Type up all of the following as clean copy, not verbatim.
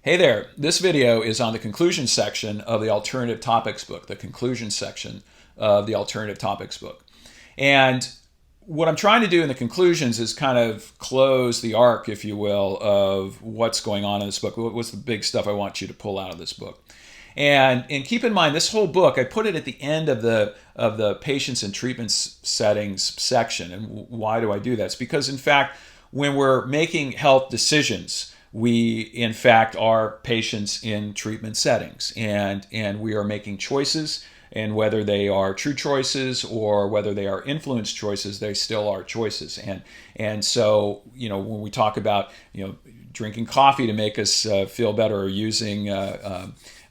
Hey there, this video is on the conclusion section of the alternative topics book, the conclusion section of the alternative topics book. And what I'm trying to do in the conclusions is kind of close the arc, if you will, of what's going on in this book. What's the big stuff I want you to pull out of this book? And keep in mind, this whole book, I put it at the end of the patients and treatment settings section. And why do I do that? It's because, in fact, when we're making health decisions, we, in fact, are patients in treatment settings, and we are making choices, and whether they are true choices or whether they are influenced choices, they still are choices. And so, when we talk about, drinking coffee to make us feel better, or using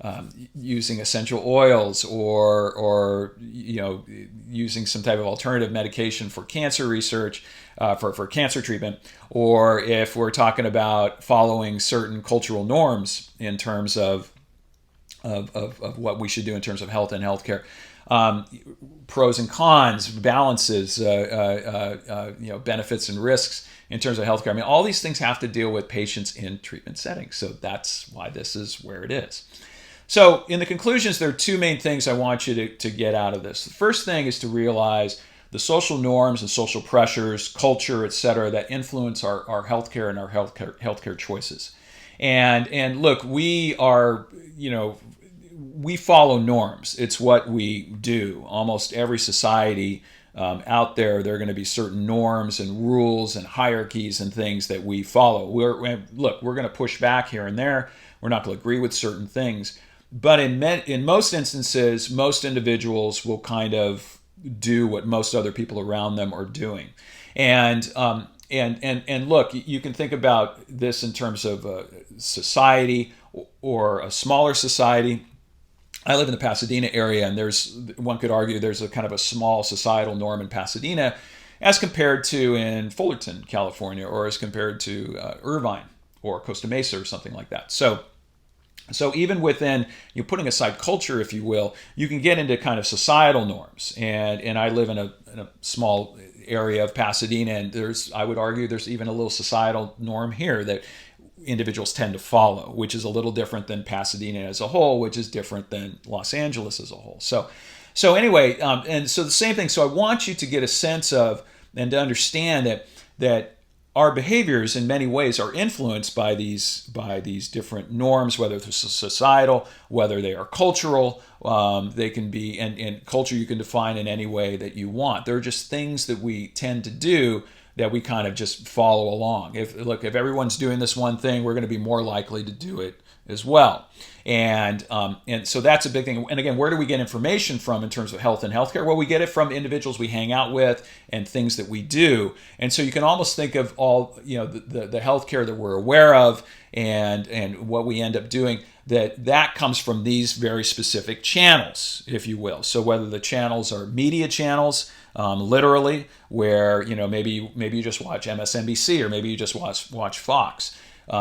essential oils, or using some type of alternative medication for cancer research, for cancer treatment, or if we're talking about following certain cultural norms in terms of what we should do in terms of health and healthcare, pros and cons, balances, benefits and risks in terms of healthcare. I mean, all these things have to deal with patients in treatment settings. So that's why this is where it is. So in the conclusions, there are two main things I want you to get out of this. The first thing is to realize the social norms and social pressures, culture, et cetera, that influence our healthcare and our healthcare choices. And look, we are, we follow norms. It's what we do. Almost every society out there are going to be certain norms and rules and hierarchies and things that we follow. We're going to push back here and there. We're not going to agree with certain things. But in most instances, most individuals will kind of do what most other people around them are doing. And look, you can think about this in terms of a society or a smaller society. I live in the Pasadena area, and one could argue there's a kind of a small societal norm in Pasadena as compared to in Fullerton, California, or as compared to Irvine or Costa Mesa or something like that. So even within, putting aside culture, if you will, you can get into kind of societal norms. And I live in a small area of Pasadena, and I would argue there's even a little societal norm here that individuals tend to follow, which is a little different than Pasadena as a whole, which is different than Los Angeles as a whole. So anyway, and so the same thing. So I want you to get a sense of and to understand that our behaviors in many ways are influenced by these different norms, whether they're societal, whether they are cultural. They can be, and culture you can define in any way that you want. They're just things that we tend to do that we kind of just follow along. If everyone's doing this one thing, we're going to be more likely to do it as well. And so that's a big thing. And again, where do we get information from in terms of health and healthcare? Well, we get it from individuals we hang out with and things that we do. And so you can almost think of all, the healthcare that we're aware of and what we end up doing, that comes from these very specific channels, if you will. So whether the channels are media channels, literally, where maybe you just watch MSNBC, or maybe you just watch Fox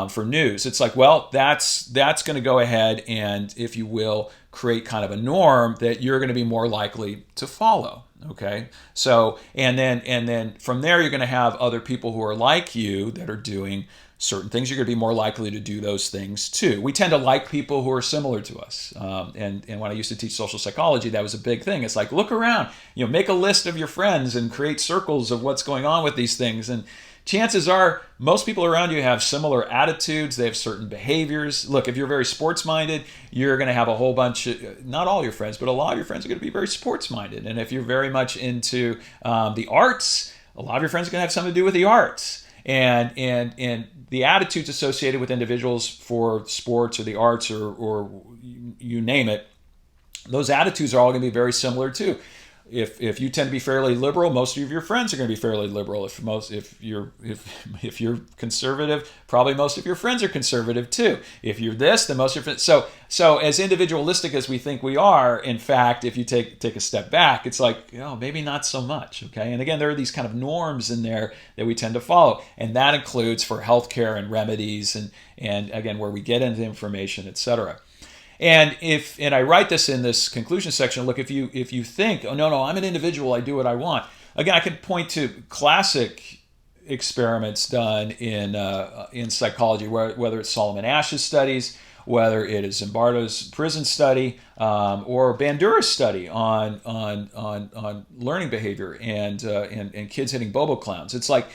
for news. It's like, well, that's going to go ahead and, if you will, create kind of a norm that you're going to be more likely to follow. Okay, so and then from there, you're going to have other people who are like you that are doing certain things. You're going to be more likely to do those things too. We tend to like people who are similar to us. And when I used to teach social psychology, that was a big thing. It's like, look around, make a list of your friends and create circles of what's going on with these things. And chances are most people around you have similar attitudes. They have certain behaviors. Look, if you're very sports-minded, you're going to have a whole bunch of, not all your friends, but a lot of your friends are going to be very sports-minded. And if you're very much into the arts, a lot of your friends are going to have something to do with the arts. And the attitudes associated with individuals for sports or the arts or you name it, those attitudes are all going to be very similar too. If you tend to be fairly liberal, most of your friends are going to be fairly liberal. If you're conservative, probably most of your friends are conservative too. If you're this, then most of your friends. So as individualistic as we think we are, in fact, if you take a step back, it's like, maybe not so much. Okay, and again, there are these kind of norms in there that we tend to follow, and that includes for healthcare and remedies, and again, where we get into information, etc. And I write this in this conclusion section. Look, if you think, oh no, I'm an individual, I do what I want. Again, I could point to classic experiments done in psychology, whether it's Solomon Asch's studies, whether it is Zimbardo's prison study, or Bandura's study on learning behavior and kids hitting bobo clowns. It's like,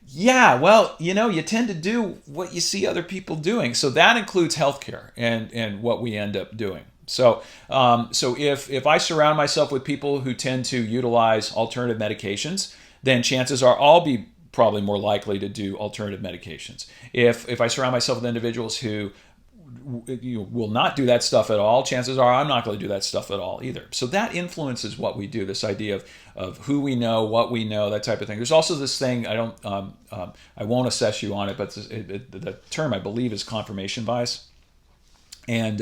yeah, well, you tend to do what you see other people doing. So that includes healthcare and what we end up doing. So if I surround myself with people who tend to utilize alternative medications, then chances are I'll be probably more likely to do alternative medications. If I surround myself with individuals who will not do that stuff at all, chances are I'm not going to do that stuff at all either. So that influences what we do, this idea of who we know, what we know, that type of thing. There's also this thing, I won't assess you on it, but the term I believe is confirmation bias. And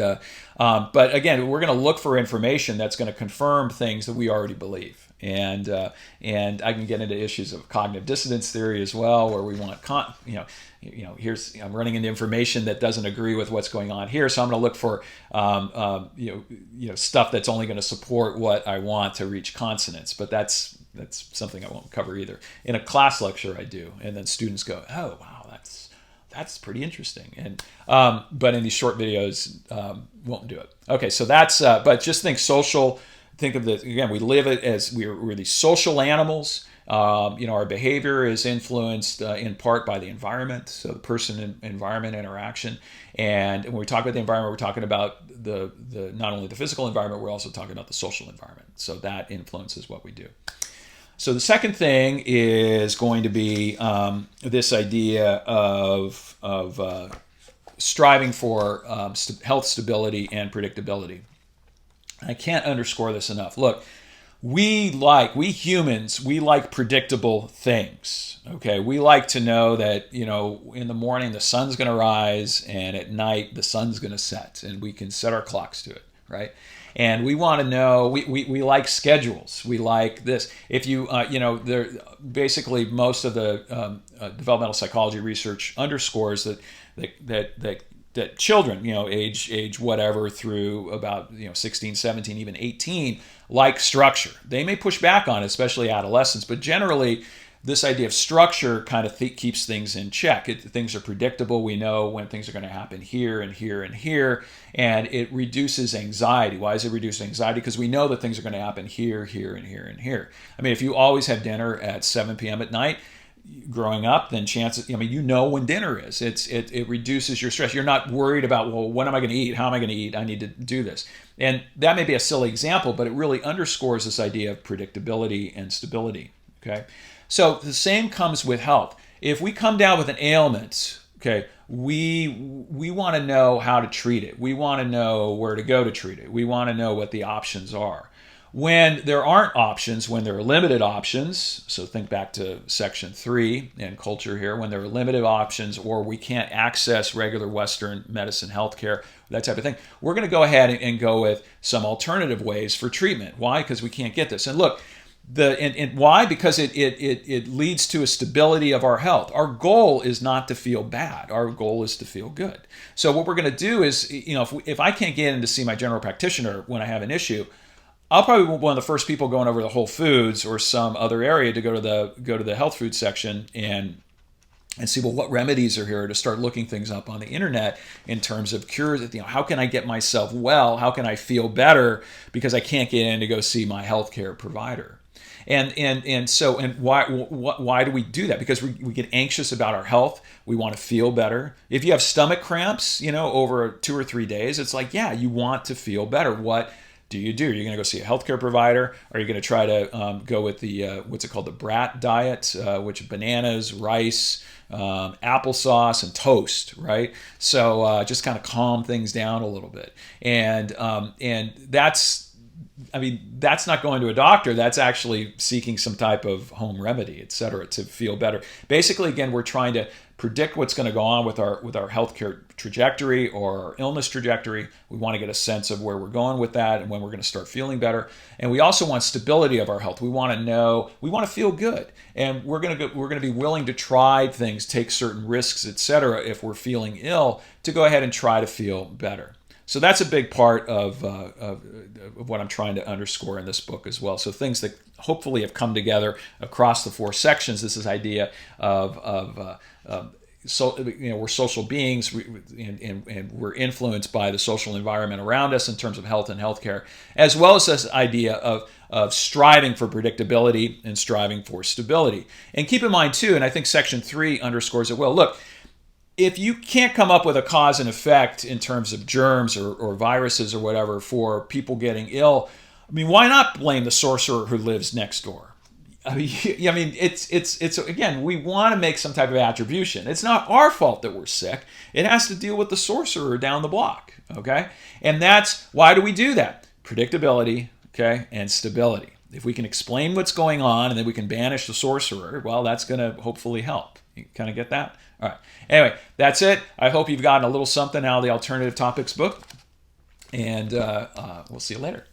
but again, we're going to look for information that's going to confirm things that we already believe. And I can get into issues of cognitive dissonance theory as well, where we want here's I'm running into information that doesn't agree with what's going on here, so I'm going to look for stuff that's only going to support what I want to reach consonance. But that's something I won't cover either. In a class lecture, I do, and then students go, "Oh, wow, that's pretty interesting." And but in these short videos, won't do it. Okay, so that's but just think social. Think of this again. We live it as we're these social animals. Our behavior is influenced in part by the environment, so the person-environment interaction. And when we talk about the environment, we're talking about the not only the physical environment, we're also talking about the social environment. So that influences what we do. So the second thing is going to be this idea of striving for health stability and predictability. I can't underscore this enough. Look, we humans like predictable things. Okay, we like to know that in the morning the sun's going to rise and at night the sun's going to set, and we can set our clocks to it, right? And we want to know. We like schedules. We like this. If you there basically most of the developmental psychology research underscores that children, age whatever through about 16, 17, even 18, like structure. They may push back on it, especially adolescents, but generally this idea of structure kind of keeps things in check. Things are predictable. We know when things are going to happen here and here and here, and it reduces anxiety. Why does it reduce anxiety? Because we know that things are going to happen here, here, and here, and here. I mean, if you always have dinner at 7 p.m. at night, growing up, then chances, when dinner is. It reduces your stress. You're not worried about, well, when am I going to eat? How am I going to eat? I need to do this. And that may be a silly example, but it really underscores this idea of predictability and stability. Okay, so the same comes with health. If we come down with an ailment, okay, we want to know how to treat it. We want to know where to go to treat it. We want to know what the options are. When there aren't options, when there are limited options, so think back to section 3 and culture here, when there are limited options or we can't access regular Western medicine, healthcare, that type of thing, we're going to go ahead and go with some alternative ways for treatment. Why? Because we can't get this. And look, why? Because it leads to a stability of our health. Our goal is not to feel bad. Our goal is to feel good. So what we're going to do is, if I can't get in to see my general practitioner when I have an issue, I'll probably be one of the first people going over to Whole Foods or some other area to go to the health food section and see, well, what remedies are here, to start looking things up on the internet in terms of cures. How can I get myself well? How can I feel better because I can't get in to go see my healthcare provider? And why do we do that? Because we get anxious about our health. We want to feel better. If you have stomach cramps, over 2 or 3 days, it's like, yeah, you want to feel better. What do? You're going to go see a healthcare provider? Are you going to try to go with the what's it called, the BRAT diet, which bananas, rice, applesauce, and toast, right? So just kind of calm things down a little bit, and that's not going to a doctor. That's actually seeking some type of home remedy, et cetera, to feel better. Basically, again, we're trying to predict what's going to go on with our healthcare trajectory or our illness trajectory. We want to get a sense of where we're going with that and when we're going to start feeling better. And we also want stability of our health. We want to know, we want to feel good, and we're going to be willing to try things, take certain risks, et cetera, if we're feeling ill, to go ahead and try to feel better. So that's a big part of what I'm trying to underscore in this book as well. So things that hopefully have come together across the 4 sections. This is idea of so, we're social beings, and we're influenced by the social environment around us in terms of health and healthcare, as well as this idea of striving for predictability and striving for stability. And keep in mind too, and I think section 3 underscores it well. Look, if you can't come up with a cause and effect in terms of germs or viruses or whatever for people getting ill, I mean, why not blame the sorcerer who lives next door? I mean, it's again, we want to make some type of attribution. It's not our fault that we're sick. It has to deal with the sorcerer down the block, okay? And that's, why do we do that? Predictability, okay, and stability. If we can explain what's going on and then we can banish the sorcerer, well, that's going to hopefully help. You kind of get that? All right. Anyway, that's it. I hope you've gotten a little something out of the Alternative Topics book, and we'll see you later.